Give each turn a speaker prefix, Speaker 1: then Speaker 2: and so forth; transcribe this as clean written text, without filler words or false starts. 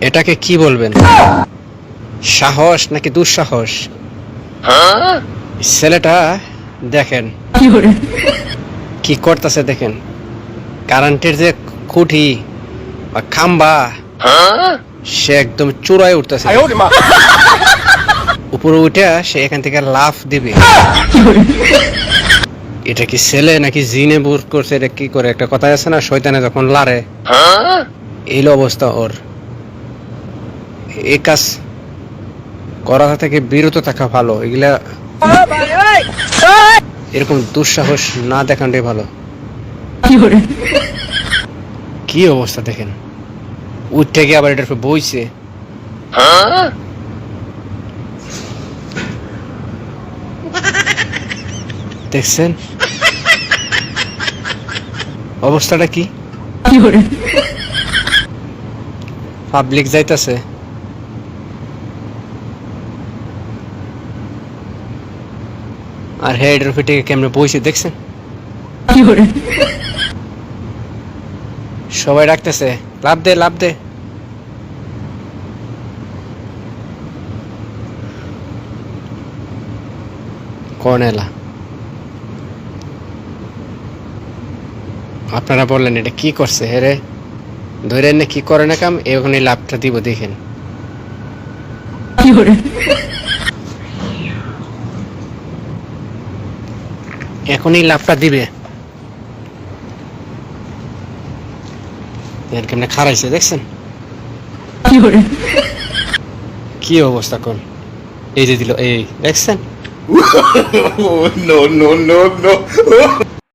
Speaker 1: এটাকে কি বলবেন, সাহস নাকি দুঃসাহস? ছেলেটা দেখেন কি করতেছে, দেখেন কারেন্টের যে খুঁটি বা খাম্বা সে একদম চূড়ায় উঠতেছে, উপরে উঠে সে এখান থেকে লাফ দিবে। এটা কি ছেলে নাকি জিনে বুর করছে, এটা কি করে? একটা কথা আছে না, শয়তানে যখন লারে এই অবস্থা ওর। এই কাজ করা থেকে বিরত থাকা ভালো, এগুলা এরকম দুঃসাহস না দেখানটাই ভালো। কি অবস্থা দেখেন, উঠে গিয়ে আবার এটার বইছে। দেখছেন অবস্থাটা কি? পাবলিক যাইতাছে, আর হেডের উপরে কেমনে বইছে দেখছেন? সবাই ডাকতেছে লাভ দে লাভ দে। কর্নেলা, আপনারা বললেন এটা কি করছে? হেরে ধরে না কি করে না কাম, এখনই লাভটা দিব দেখেন। এখনই লাভটা দিবে, কেমনে খারাইছে দেখছেন? কি অবস্থা কোন, এই যে দিল, এই দেখছেন?
Speaker 2: No, no, no, no.